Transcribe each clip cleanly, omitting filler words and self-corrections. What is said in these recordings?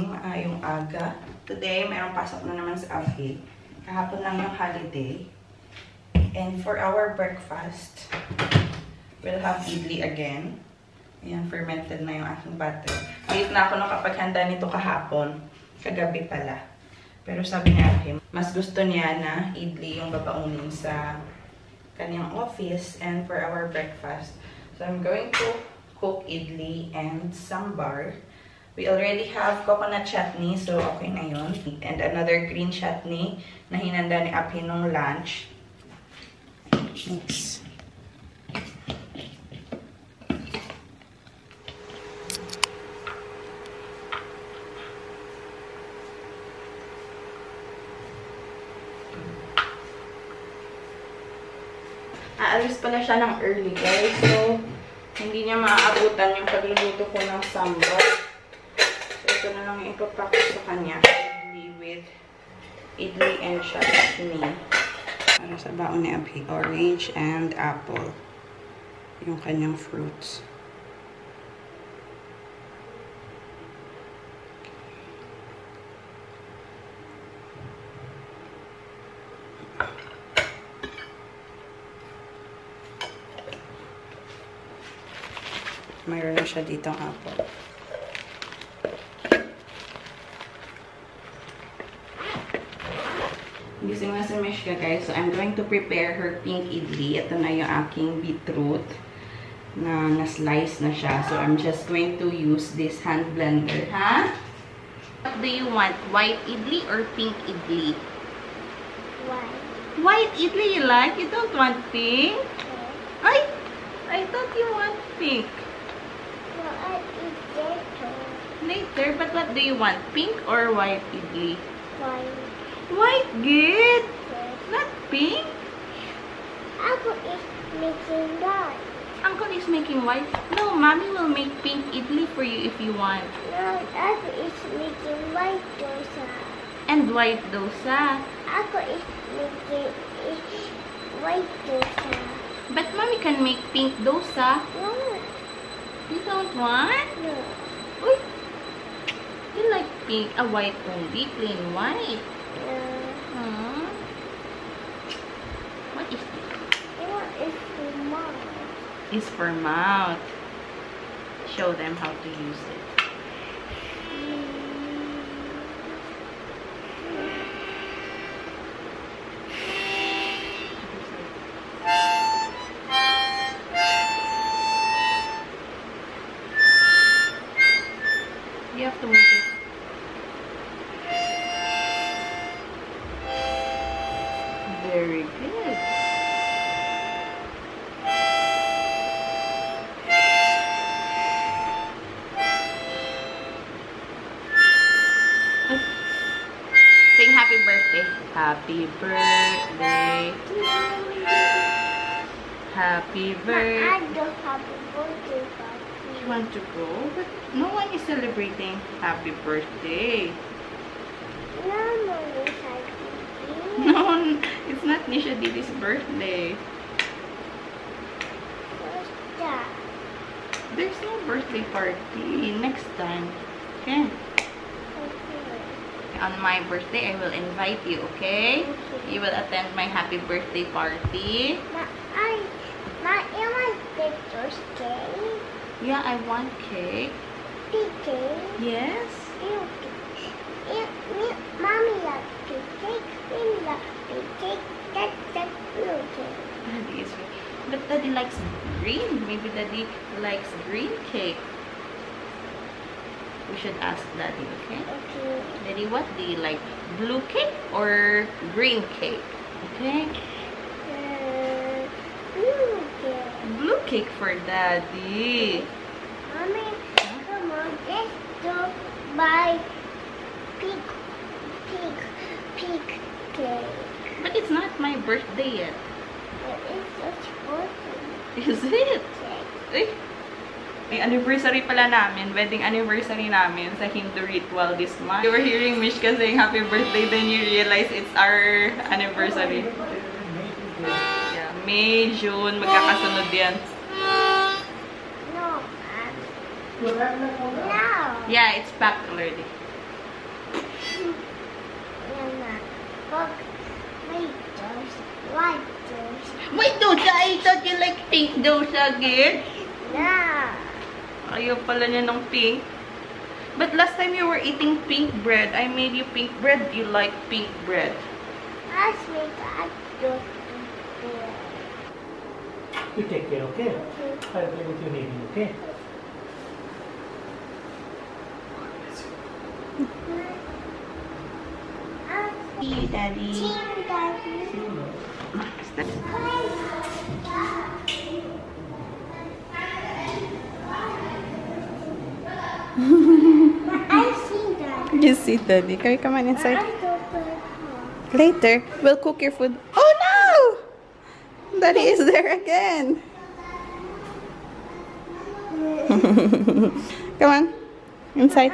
morning, maayong aga. Today, mayroong pasok na naman sa Abby. Kahapon lang yung holiday. And for our breakfast, we'll have idli again. Ayan, fermented na yung aking butter. Late na ako nakapaghanda nito kahapon. Kagabi pala. Pero sabi ni Abby, mas gusto niya na idli yung babaunin sa kanyang office and for our breakfast. So I'm going to cook idli and sambar. We already have coconut chutney, so okay na yun. And another green chutney na hinanda ni Abby nung lunch. Mix. Aalis pala siya ng early, guys. So, hindi niya maaabutan yung pagluluto ko ng sambar. So, ito na lang yung ipapack sa kanya. Idli and chutney. Para sa baon ni Abby. Orange and apple. Yung kanyang fruits. Mayroon na siya ditong apple. Gising na si Mishka, guys. So, I'm going to prepare her pink idli. Ito na yung aking beetroot na na-slice na siya. So, I'm just going to use this hand blender. Ha? What do you want? White idli or pink idli? White. White idli you like? You don't want pink? Okay. I thought you want pink. No, I eat later. Later, but what do you want? Pink or white idli? White. White, good. Okay. Not pink. Apple is making white. Uncle is making white. No, mommy will make pink idli for you if you want. No, Apple is making white dosa. And white dosa. Apple is making white dosa. But mommy can make pink dosa. No, You don't want? no. Uy. You like pink, a white only, plain white. No. Hmm. What is this? What is the mouth? It's for mouth. Show them how to use it. You have to move it. Very good. Sing happy birthday. Happy birthday. Happy birthday. I don't have a birthday party. You want to go? But no one is celebrating happy birthday. No, Mommy, happy. No, it's not Nisha Didi's birthday. What's that? There's no birthday party. Next time. Okay? Okay. On my birthday, I will invite you, okay? Okay. You will attend my happy birthday party. You want pictures, cake? Yeah, I want cake. Cake? Yes. Mommy loves cake. We love cake. That's blue cake. Daddy is but Daddy likes green. Maybe Daddy likes green cake. We should ask Daddy, okay? Okay. Daddy, what do you like? Blue cake or green cake? Okay? Blue cake. Blue cake for Daddy. Mommy, come on, let's go buy pink cake. But it's not my birthday yet. But it's such important Is it? cake. Eh? May anniversary pala namin, wedding anniversary namin sa Hindu ritual this month. You were hearing Mishka saying happy birthday, then you realize it's our anniversary. Yeah, May, June, magkakasunod yan. No. No. Yeah, it's packed already. Look, wait, there's white doors. Wait, Dosa! I thought you like pink Dosa again. Yeah. Ayaw pala niya ng pink. But last time you were eating pink bread, I made you pink bread. You like pink bread. Ask me that. You take care, okay? I'll play with you maybe, okay? See you, Daddy. Team Daddy. I see that. You see, Daddy. Can you come on inside? I don't know. Later, we'll cook your food. Oh no! Daddy is there again. Come on. Inside.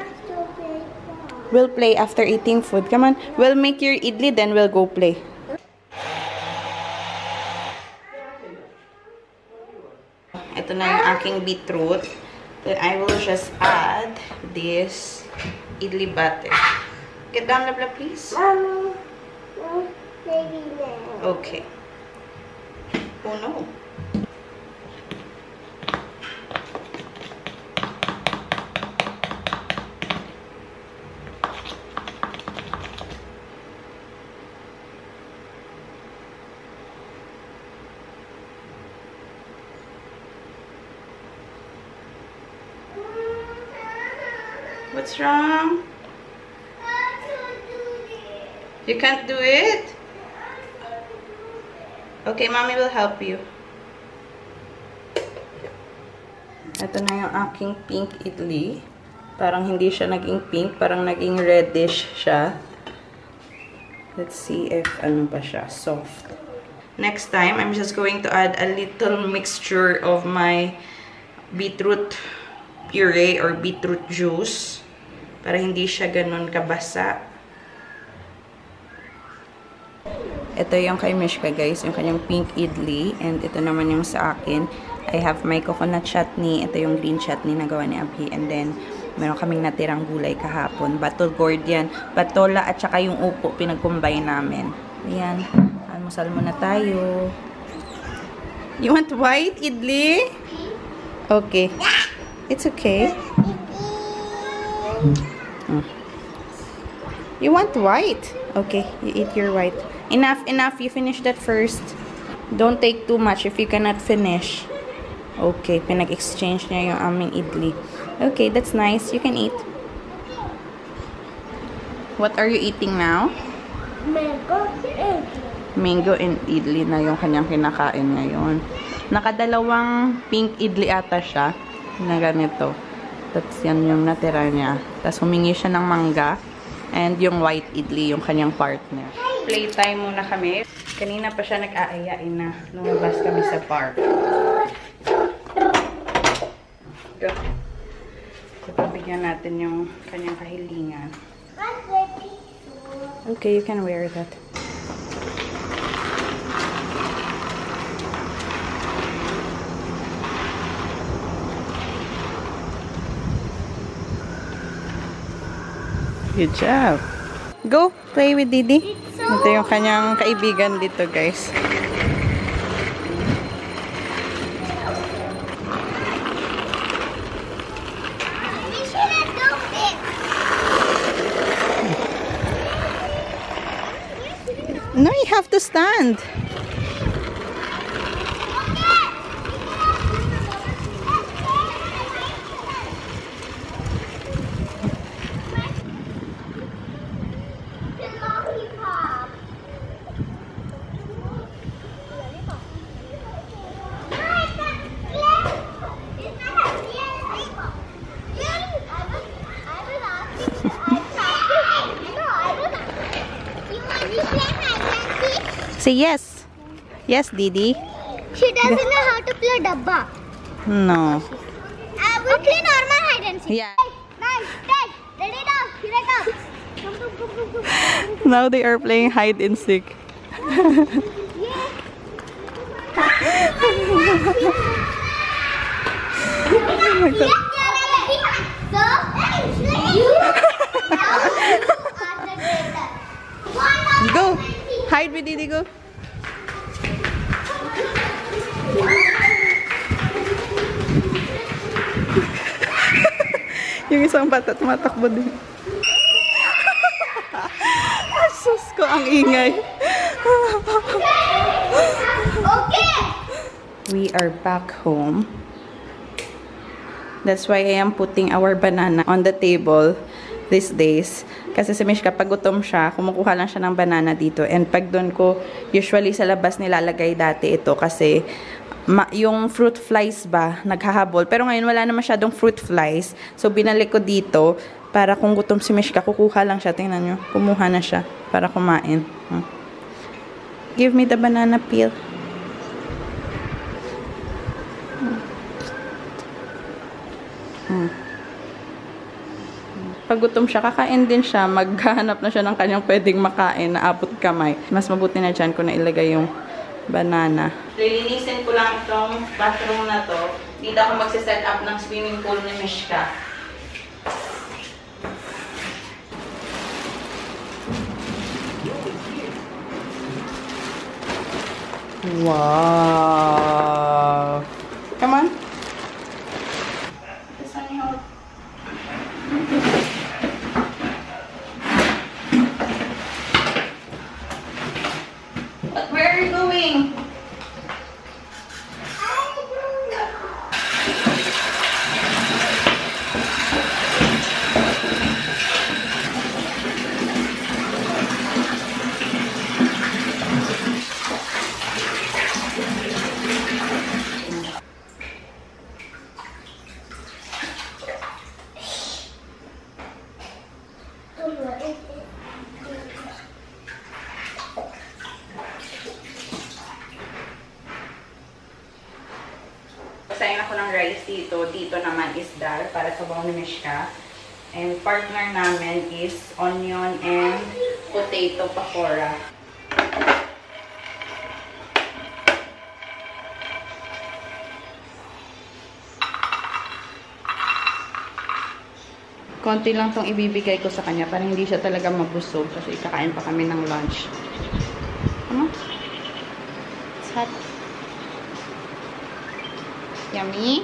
We'll play after eating food. Come on. We'll make your idli, then we'll go play. Ito na yung aking beetroot. Then I will just add this idli batter. Get down, Labla, please. Maybe now. Okay. Oh no. What's wrong? You can't do it? Okay, Mommy will help you. Ito na yung aking pink idli. Parang hindi siya naging pink, parang naging reddish siya. Let's see if ano pa siya, soft. Next time, I'm just going to add a little mixture of my beetroot puree or beetroot juice para hindi siya ganun kabasa. Ito yung kay Mishka, guys, yung kanyang pink idli, and ito naman yung sa akin. I have my coconut chutney, ito yung green chutney na gawa ni Abhi, and then meron kaming natirang gulay kahapon, batol gourd yan, patola at saka yung upo, pinag-combine namin. Ayan, almusal muna tayo. You want white idli? Okay. It's okay. You want white? Okay, you eat your white. Enough, enough. You finish that first. Don't take too much if you cannot finish. Okay, pinag-exchange niya yung aming idli. Okay, that's nice. You can eat. What are you eating now? Mango and Mango and idli na yung kanyang kinakain ngayon. Nakadalawang pink idli ata siya na ganito. Tapos yan yung natira niya. Tapos humingi siya ng mangga. And yung white idli, yung kanyang partner. Playtime muna kami. Kanina pa siya nag-aayain na lumabas kami sa park. Go. So, pabigyan natin yung kanyang kahilingan. Okay, you can wear that. Good job. Go, play with Didi. Ito yung kanyang kaibigan dito, guys. we shouldn't do this. No, you have to stand. Say yes. Yes, Didi. She doesn't know how to play dabba. No. I will play normal hide and seek. Yeah. 9, 10, ready now, here I come. Now they are playing hide and seek. So, you are the traitor. Go. Hide with Didi, go. Yung isang bata tumatakbo din. Asus ko, ang ingay. Okay. We are back home. That's why I am putting our banana on the table these days. Kasi si Mishka, pag gutom siya, kumukuha lang siya ng banana dito. And pag doon ko, usually sa labas nilalagay dati ito kasi yung fruit flies ba, naghahabol. Pero ngayon wala na masyadong fruit flies. So binalik ko dito para kung gutom si Mishka, kukuha lang siya. Tingnan nyo, kumuha na siya para kumain. Give me the banana peel. Pag gutom siya, kakain din siya, maghahanap na siya ng kanyang pwedeng makain na abot kamay. Mas mabuti na dyan kung nailagay yung banana. Lilinisin ko lang itong bathroom na to. Dito ako magsiset up ng swimming pool ni Mishka. Wow! Come on. This one you hold. But where are you going? Pasayin ako ng rice dito. Dito naman is dal para sa baon ni Mishka. And partner namin is onion and potato pakora. Konti lang tong ibibigay ko sa kanya para hindi siya talaga mabusog kasi kakain pa kami ng lunch. Ano? It's hot. Yummy.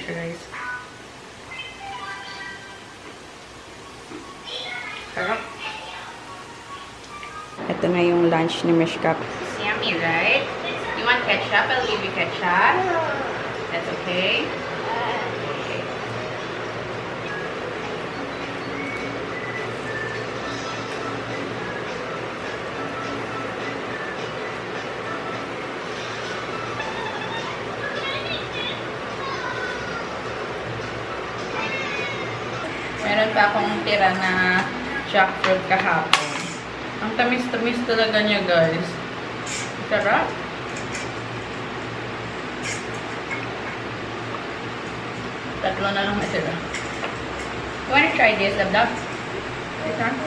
Guys. Sarap. Ito na yung lunch ni Mishka. It's yummy, right? You want ketchup? I'll give you ketchup. That's okay? Okay. Meron pa akong tira na jackfruit kahapon. Ang tamis-tamis talaga niya, guys. Sarap. Tatlo na lang sila. You wanna try this, Labdab? This one?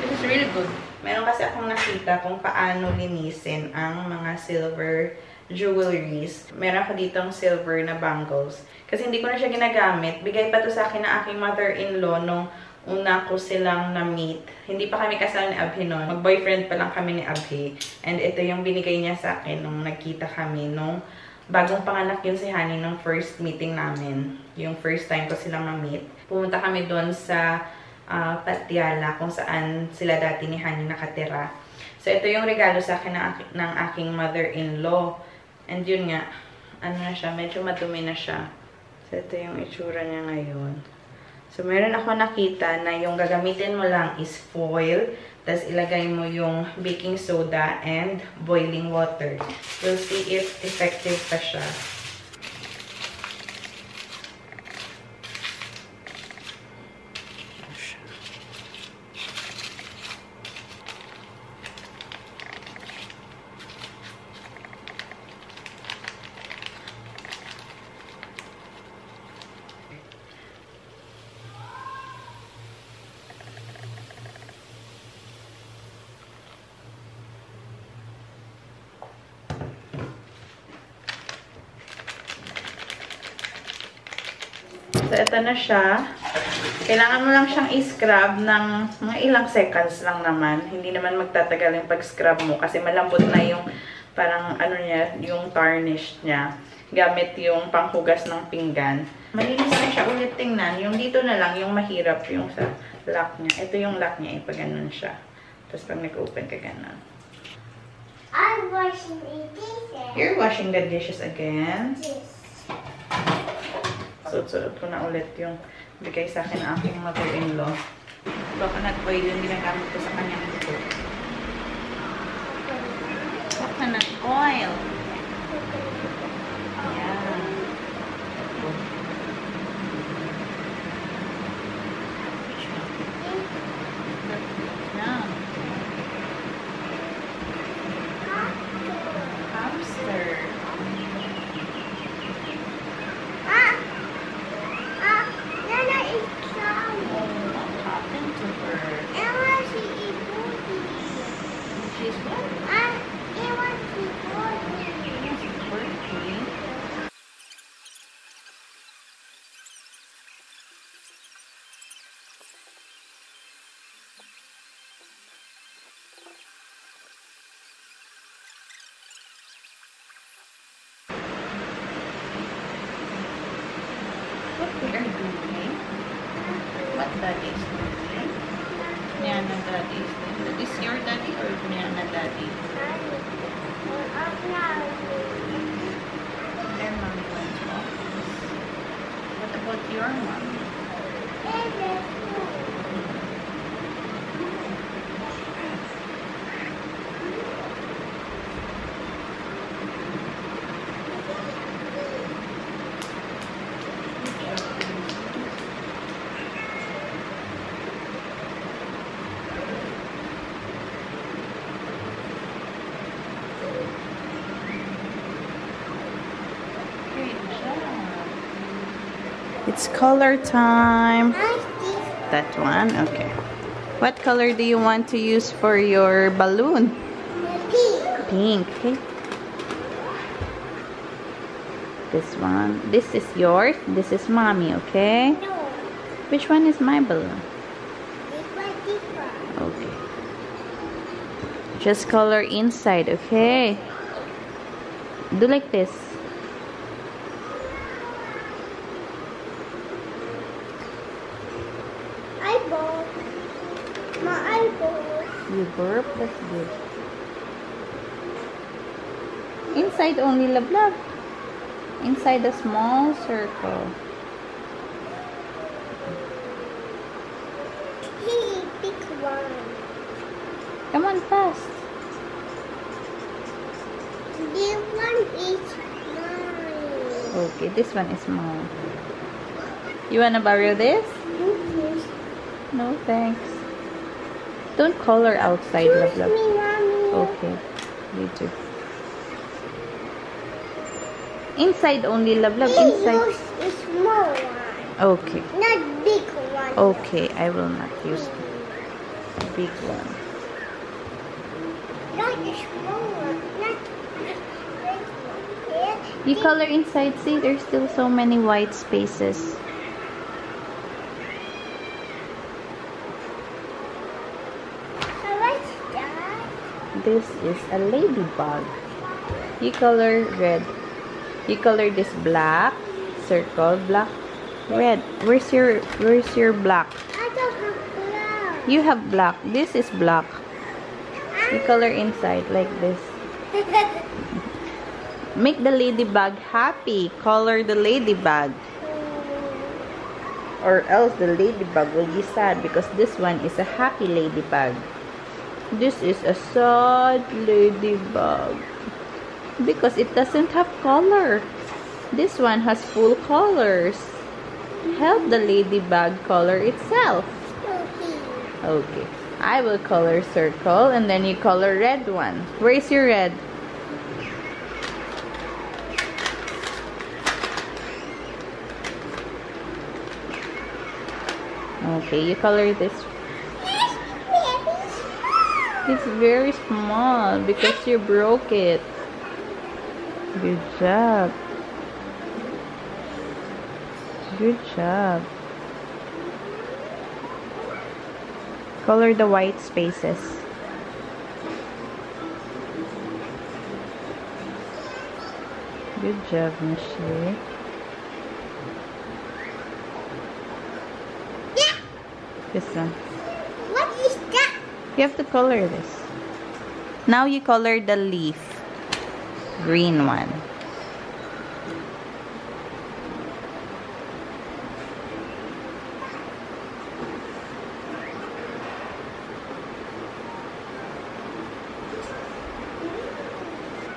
This is really good. Meron kasi akong nakita kung paano linisin ang mga silver jewelries. Meron ako ditong silver na bangles. Kasi hindi ko na siya ginagamit. Bigay pa to sa akin na aking mother-in-law nung una ko silang na-meet. Hindi pa kami kasal ni Abhi noon. Mag-boyfriend pa lang kami ni Abhi. And ito yung binigay niya sa akin nung nagkita kami nung bagong panganak yun si Honey nung first meeting namin. Yung first time ko silang ma-meet. Pumunta kami doon sa Patiala kung saan sila dati ni Honey nakatira. So ito yung regalo sa akin ng aking mother-in-law. And yun nga, ano na siya, medyo madumi na siya. So, ito yung itsura niya ngayon. So, meron ako nakita na yung gagamitin mo lang is foil. Tapos, ilagay mo yung baking soda and boiling water. We'll see if effective pa siya. So, ito na siya. Kailangan mo lang siyang i-scrub ng mga ilang seconds lang naman. Hindi naman magtatagal yung pag-scrub mo kasi malambot na yung parang ano niya, yung tarnish niya. Gamit yung panghugas ng pinggan. Malinis na siya ulit tingnan. Yung dito na lang, yung mahirap yung sa lock niya. Ito yung lock niya, pag ganun siya. Tapos pag nag-open ka ganun. I'm washing the dishes. You're washing the dishes again. Yes. Suot-suot ko na ulit yung bigay sa akin ng aking mother-in-law. Coconut oil yung ginagamit ko sa kanyang buto. Coconut oil. Ayan. Yan. Hamster. Nana is crying. What happened to her? Emma, she is booty. She's what? Emma, she booty. She's working. What they are doing? What daddy is doing? Niana daddy is doing. That is your daddy or Niana daddy? Their mommy went to office. What about your mommy? Great job. It's color time. That one? Okay. What color do you want to use for your balloon? Pink. Okay. This one. This is yours. This is mommy, okay? Which one is my balloon? Okay. Just color inside, okay? Do like this. Eyeball. My eyeball. You burp? That's good. Inside only, love, love. Inside a small circle. Hey, big one. Come on, fast. This one is mine. Okay, this one is small. You wanna borrow this? No, thanks. Don't color outside, love, Excuse love. me, mommy. Okay, you too. Inside only, love, love. Inside. Use a small one, Okay. not big one. Okay, I will not use the big one. Not a small one, not big one. You color inside. See, there's still so many white spaces. What's that? This is a ladybug. You color red. You color this black circle, black, red. Where's your black? I don't have blood. You have black. This is black. You color inside like this. Make the ladybug happy. Color the ladybug. Or else the ladybug will be sad because this one is a happy ladybug. This is a sad ladybug because it doesn't have color. This one has full colors. Help the ladybug color itself. Okay. I will color circle and then you color red one. Where is your red? Okay, you color this. It's very small because you broke it. Good job. Good job. Color the white spaces. Good job, Michelle. Yeah. This one. What is that? You have to color this. Now you color the leaf. Green one.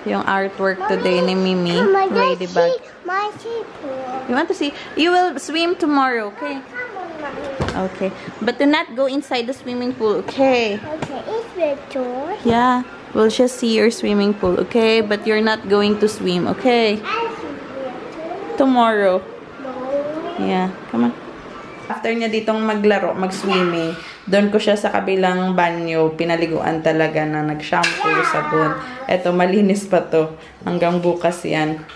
Yung artwork today ni Mimi. Ladybug. My sheep. You want to see? You will swim tomorrow, okay? Come on, Mommy. Okay. But do not go inside the swimming pool, okay? Okay, it's the door. Yeah. We'll just see your swimming pool, okay? But you're not going to swim, okay? I see the door. Tomorrow. No. Yeah. Come on. After niya ditong maglaro, mag-swimming, doon ko siya sa kabilang banyo, pinaliguan talaga na nag-shampoo, sabon. Eto, malinis pa to. Hanggang bukas yan.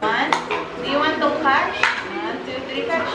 One. Do you want to catch? 1, 2, 3, catch.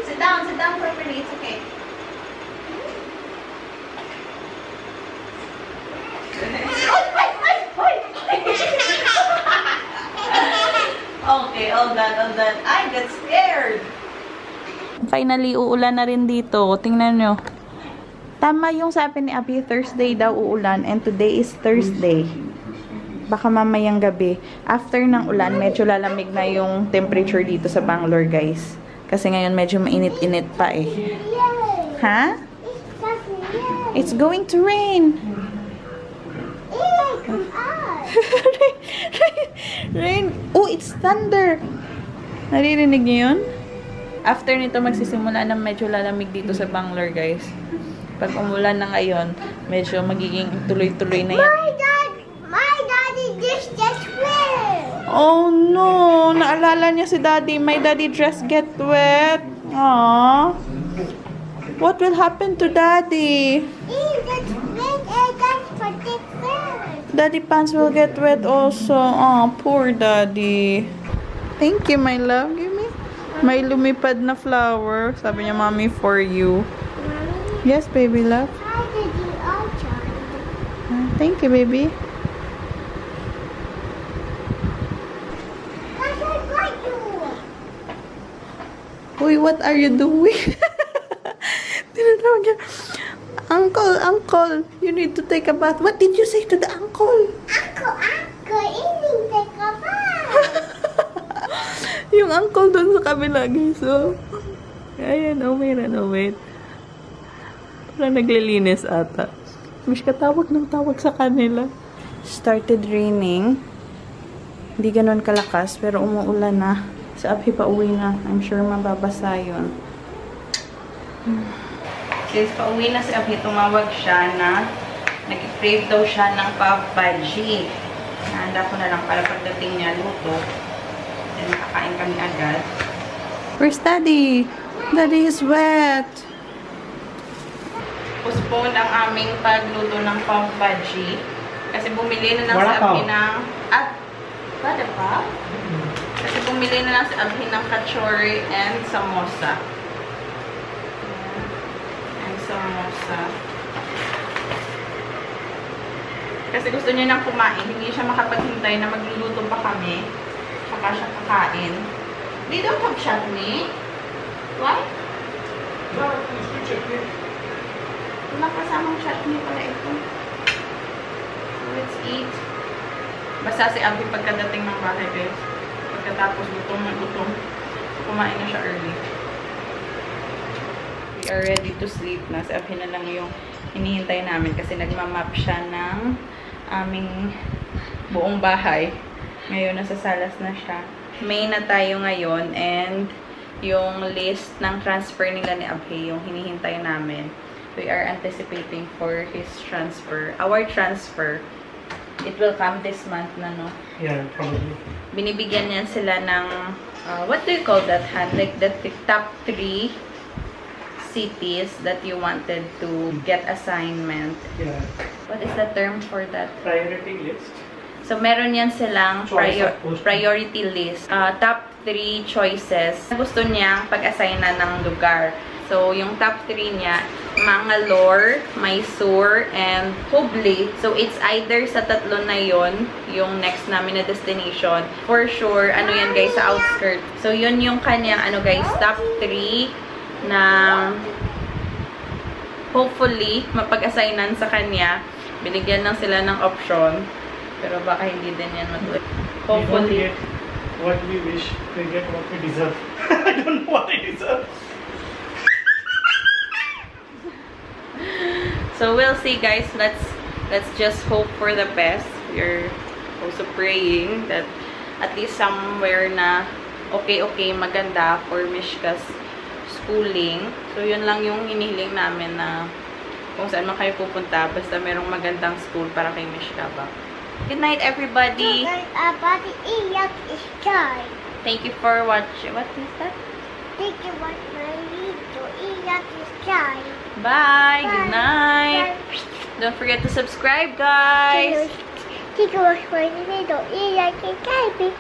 Sit down properly, it's okay. Okay, all done. I got scared. Finally, uulan na rin dito. Tingnan nyo. Tama yung sabi ni Abby, Thursday daw uulan. And today is Thursday. Baka mamayang gabi. After ng ulan, medyo lalamig na yung temperature dito sa Bangalore, guys. Kasi ngayon medyo mainit-init pa eh. Ha? It's going to rain. Rain. Oh, it's thunder. Naririnig niyo yun? After nito, magsisimula na medyo lalamig dito sa Bangalore, guys. Pag umulan na ngayon, medyo magiging tuloy-tuloy na yan. My daddy just wet. Oh no! Naalala niya si Daddy. My daddy dress get wet. Aww. What will happen to Daddy? Daddy pants will get wet also. Oh, poor Daddy. Thank you, my love. Give me. May lumipad na flower. Sabi niya, Mommy, for you. Yes, baby love. Thank you, baby. Uy, what are you doing? Tinatawag niya, Uncle, you need to take a bath. What did you say to the uncle? Uncle, you need to take a bath. Yung uncle dun sa kabila, guys. So, ayan, wait. Parang naglilinis ata. Mish ka tawag sa kanila. Started raining. Hindi ganun kalakas, pero umuulan na. Sa Abhi pa uwi na. I'm sure mababasa yun. Since pa uwi na si Abhi, tumawag siya na nag-crave daw siya ng pav bhaji. Nahanda ko na lang para pagdating niya luto. Then makakain kami agad. Where's Daddy? Daddy is wet. Postpone ang aming pagluto ng pav bhaji. Kasi bumili na lang si Abhi ng... Bada pa? Kasi bumili na lang si Abhi ng kachori and samosa. Kasi gusto niya nang kumain. Hindi siya makapaghintay na magluluto pa kami. Saka siya kakain. They don't have chutney. Why? No, it's good chutney. Wala kasamang chutney pala ito. So, let's eat. Basta si Abby pagkadating ng bahay, guys. Pagkatapos gutom na gutom. So, kumain na siya early. We are ready to sleep na. Si Abby na lang yung hinihintay namin kasi nagmamap siya ng aming buong bahay. Ngayon, nasa salas na siya. May na tayo ngayon and yung list ng transfer nila ni Abhi, yung hinihintay namin. We are anticipating for his transfer. Our transfer. It will come this month na, no? Yeah, probably. Binibigyan niyan sila ng, what do you call that, Han? Like the top 3 cities that you wanted to get assignment. Yeah. What is the term for that? Priority list. So, meron yan silang Choice of posting. priority list. Top 3 choices. Gusto niya pag-assignan ng lugar. So, yung top 3 niya, Mangalore, Mysore, and Hubli. So, it's either sa tatlo na yon yung next namin na destination. For sure, ano yan guys, sa outskirts. So, yun yung kanyang, ano guys, top 3 na hopefully mapag-assignan sa kanya. Binigyan lang sila ng option. Pero baka hindi din yan matuloy. Hopefully. We don't get what we wish, we get what we deserve. I don't know what I deserve. So we'll see guys. Let's just hope for the best. We're also praying that at least somewhere na okay, maganda for Mishka's schooling. So yun lang yung hinihiling namin na kung saan man kayo pupunta, basta merong magandang school para kay Mishka ba. Good night, everybody. Thank you for watching. What is that? Thank you for my video. Iyak is shy. Bye. Good night. Don't forget to subscribe, guys. Thank you for my video. Iyak is shy.